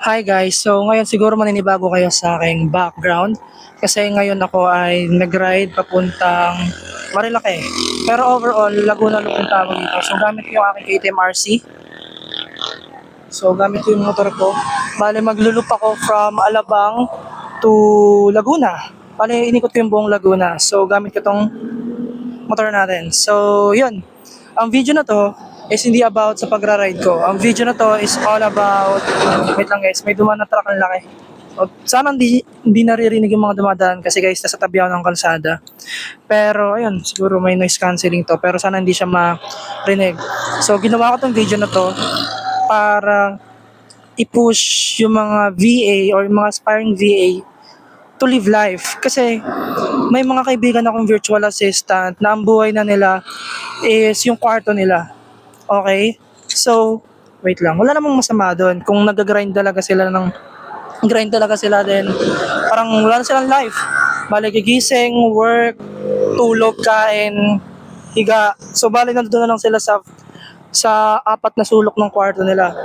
Hi guys, so ngayon siguro maninibago kayo sa aking background kasi ngayon ako ay nag-ride papuntang Marilake. Pero overall, Laguna Loop yung tawag dito. So gamit ko yung aking KTM RC. So gamit ko yung motor ko. Bale maglulup ako from Alabang to Laguna. Bale inikot ko yung buong Laguna. So gamit ko tong motor natin. So yun, ang video na to is hindi about sa pagra-ride ko. Ang video na to is all about, wait lang guys, may dumaan na truck ang laki. O, sana hindi naririnig yung mga dumadaan kasi guys, nasa tabi ako ng kalsada. Pero ayun, siguro may noise cancelling to, pero sana hindi siya marinig. So ginawa ko tong video na to para i-push yung mga VA or yung mga aspiring VA to live life. Kasi may mga kaibigan akong virtual assistant na ang buhay na nila is yung kwarto nila. Okay? So, wait lang. Wala namang masama doon. Kung grind talaga sila din, parang wala na silang life. Bale, gigising, work, tulog, kain, higa. So, bale, nandun na lang sila sa apat na sulok ng kwarto nila.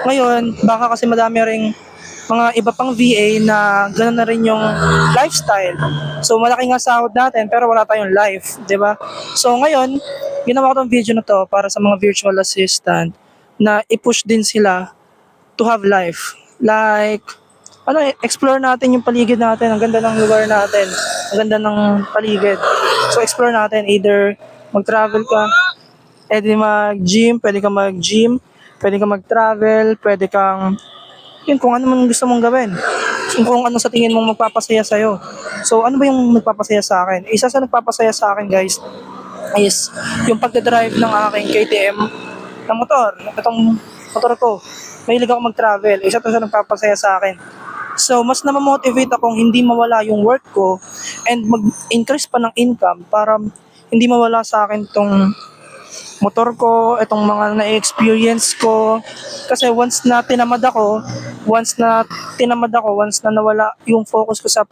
Ngayon, baka kasi madami ring mga iba pang VA na gano'n na rin yung lifestyle. So malaki nga sahod natin pero wala tayong life, 'di ba? So ngayon, ginawa ko tong video na to para sa mga virtual assistant na i-push din sila to have life. Like, explore natin yung paligid natin. Ang ganda ng lugar natin. Ang ganda ng paligid. So explore natin, either mag-travel ka, pwede kang mag-gym, pwede kang mag-travel, pwede kang yun, kung ano man gusto mong gawin. Kung ano sa tingin mong magpapasaya sa'yo. So, ano ba yung nagpapasaya sa akin? Isa sa nagpapasaya sa akin, guys, is yung pagdadrive ng aking KTM na motor. Itong motor ko. Mahilig ako mag-travel. Isa to sa nagpapasaya sa akin. So, mas namamotivate akong hindi mawala yung work ko and mag-increase pa ng income para hindi mawala sa akin tong motor ko, itong mga na-experience ko. Kasi once na nawala yung focus ko sa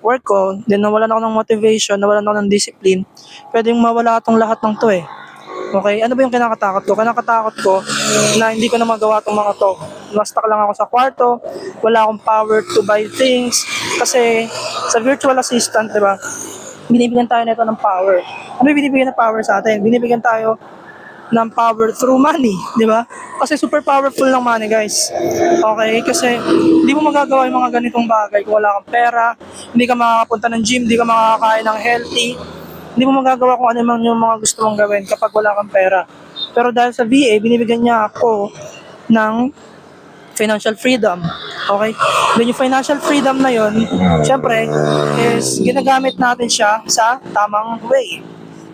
work ko, then nawalan ako ng motivation, nawalan ako ng discipline, pwedeng mawala itong lahat ng to eh. Okay, ano ba yung kinakatakot ko? Kinakatakot ko na hindi ko na magawa itong mga to. Na-stuck lang ako sa kwarto, wala akong power to buy things. Kasi sa virtual assistant, di ba, binibigyan tayo nito ng power. Ano yung binibigyan ng power sa atin? Binibigyan tayo ng power through money, di ba? Kasi super powerful ng money, guys. Okay? Kasi hindi mo magagawa yung mga ganitong bagay kung wala kang pera, hindi ka makakapunta ng gym, hindi ka makakain ng healthy, hindi mo magagawa kung ano man yung mga gusto mong gawin kapag wala kang pera. Pero dahil sa VA, binibigyan niya ako ng financial freedom. Okay? Then yung financial freedom na yon, syempre, is ginagamit natin siya sa tamang way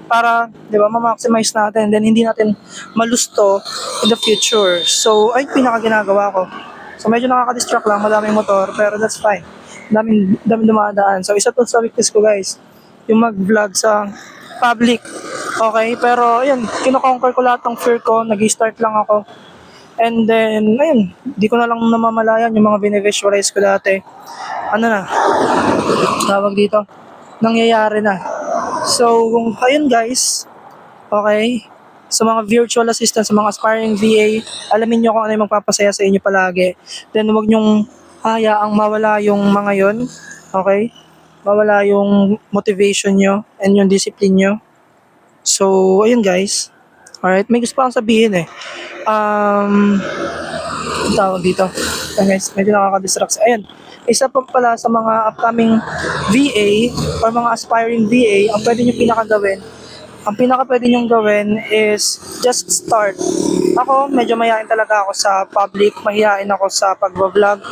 para, 'di ba, ma-maximize natin, then hindi natin malusto in the future. So ay pinaka-ginagawa ko. So medyo nakaka-distract lang, madaming motor, pero that's fine. Daming dumadaan. So isa to sa weakness ko, guys, yung mag-vlog sa public. Okay, pero ayun, kino-conquer ko lahat ng fear ko, nag-start lang ako. And then, ayun, di ko na lang namamalayan yung mga bine-visualize ko dati. Ano na, tawag dito, nangyayari na. So, ayun guys, okay, sa mga virtual assistants, sa mga aspiring VA, alamin nyo kung ano yung magpapasaya sa inyo palagi. Then, huwag nyong hayaang mawala yung mga yon, okay? Mawala yung motivation nyo and yung discipline nyo. So, ayun guys. Alright, may gusto pa akong sabihin eh. Ang tawag dito. Ayan guys, medyo nakaka-distract. Ayan, isa pa pala sa mga upcoming VA or mga aspiring VA, ang pinaka pwede nyong gawin is just start. Ako, medyo mahihain talaga ako sa public, mahihain ako sa pag-vlog.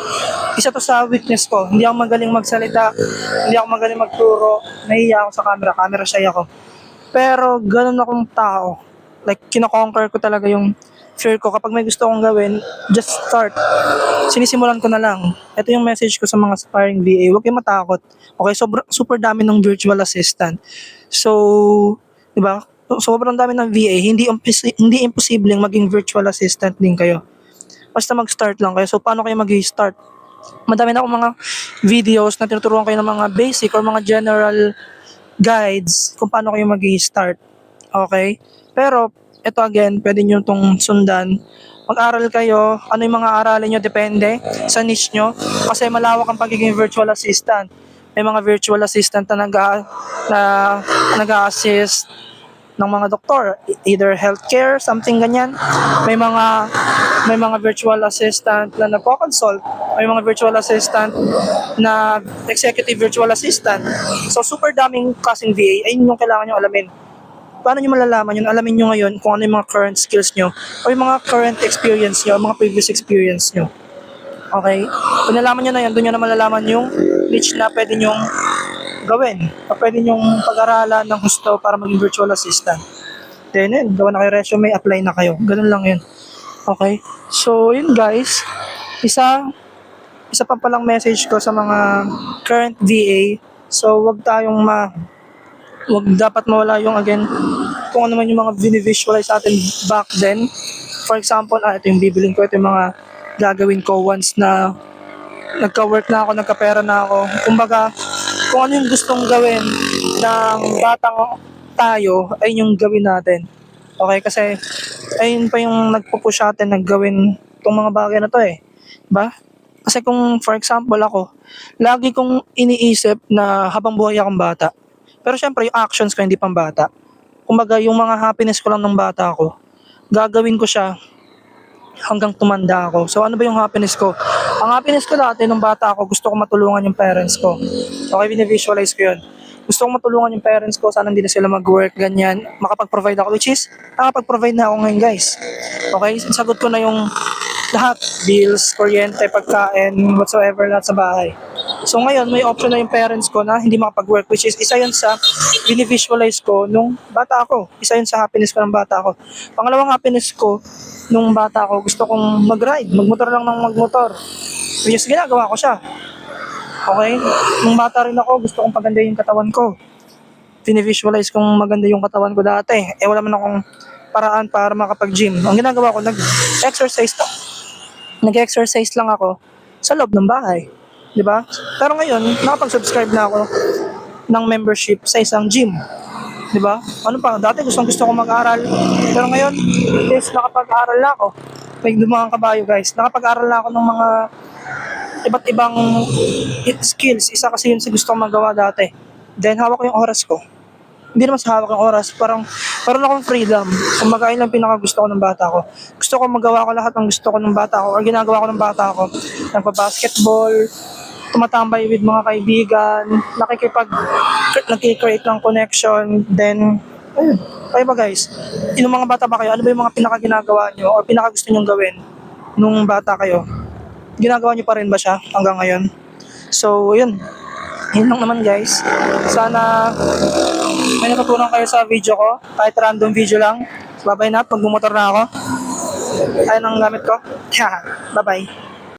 Isa to sa weakness ko. Hindi ako magaling magsalita, hindi ako magaling magturo, nahihiya ako sa camera shy ako. Pero ganun akong tao. Like, kino-conquer ko talaga yung fear ko. Kapag may gusto kong gawin, just start. Sinisimulan ko na lang. Ito yung message ko sa mga aspiring VA. Huwag kayong matakot. Okay, super dami ng virtual assistant. So, di ba? Sobrang dami ng VA. Hindi imposibleng maging virtual assistant din kayo. Basta mag-start lang kayo. So, paano kayo mag-start? Madami na akong mga videos na tinuturuan kayo ng mga basic or mga general guides kung paano kayo mag-start. Okay? Pero, ito again, pwede nyo itong sundan mag-aral kayo, ano yung mga aralin nyo, depende sa niche nyo. Kasi malawak ang pagiging virtual assistant. May mga virtual assistant na na nag-assist ng mga doktor, either healthcare, something ganyan. May mga may mga virtual assistant na nagko-consult, may mga virtual assistant na executive virtual assistant. So super daming klaseng VA, ayun yung kailangan nyo alamin. Paano nyo malalaman yun? Alamin nyo ngayon kung ano yung mga current skills nyo o yung mga current experience nyo, mga previous experience nyo. Okay? Kung nalaman nyo na yan, doon nyo na malalaman yung niche na pwede nyong gawin o pwede nyong pag-aralan ng gusto para maging virtual assistant. Then yun, gawa na kayo resume, apply na kayo. Ganun lang yun. Okay? So yun guys, isa pa palang message ko sa mga current VA. So wag dapat mawala yung again kung ano man yung mga binivisualize natin back then. For example, ito yung bibilin ko, ito yung mga gagawin ko once na nagka-work na ako, nagka-pera na ako. Kumbaga, kung ano yung gustong gawin ng batang tayo, ay yung gawin natin. Okay, kasi ayun pa yung nagpo-push natin na gawin itong mga bagay na to eh. Diba? Kasi kung for example ako, lagi kong iniisip na habang buhay akong bata. Pero syempre yung actions ko hindi pang bata. Kumbaga yung mga happiness ko lang ng bata ako, gagawin ko siya hanggang tumanda ako. So ano ba yung happiness ko? Ang happiness ko dati nung bata ako, gusto ko matulungan yung parents ko. Okay, binivisualize ko yun. Gusto kong matulungan yung parents ko, sana hindi na sila mag-work, ganyan. Makapag-provide ako, which is, nakapag-provide na ako ngayon guys. Okay, sagot ko na yung lahat, bills, kuryente, pagkain, whatsoever, lahat sa bahay. So ngayon, may option na yung parents ko na hindi makapag-work, which is isa yun sa binivisualize ko nung bata ako. Isa yun sa happiness ko ng bata ako. Pangalawang happiness ko nung bata ako, gusto kong mag-ride, magmotor lang ng magmotor. Which is ginagawa ko siya. Okay? Nung bata rin ako, gusto kong pagandahin yung katawan ko. Binivisualize kong maganda yung katawan ko dati. Eh wala man akong paraan para makapag-gym. Ang ginagawa ko, nag-exercise lang ako sa loob ng bahay. 'Di ba? Pero ngayon, nakapag-subscribe na ako ng membership sa isang gym. 'Di ba? Ano pa, dati gusto ko mag-aral. Pero ngayon, yes, nakapag-aral na ako. May dumang kabayo guys. Nakapag-aral na ako ng mga iba't ibang skills. Isa kasi yun sa gusto kong magawa dati. Then hawak ko yung oras ko. Hindi naman sa hawak yung oras, parang akong freedom. Kung magain lang pinakagusto ko ng bata ko. Gusto ko magawa ko lahat ng gusto ko ng bata ko or ginagawa ko ng bata ko. Nagpa-basketball, tumatambay with mga kaibigan, nakikreate ng connection, then, ayun. Kayo ba guys? Yung mga bata ba kayo, ano ba yung mga pinakaginagawa nyo or pinakagusto nyong gawin nung bata kayo? Ginagawa nyo pa rin ba siya hanggang ngayon? So, yun. Yun lang naman guys. Sana may natutunan kayo sa video ko. Kahit random video lang. Babay na. Pag bumotor na ako. Ayun ang gamit ko. Bye bye.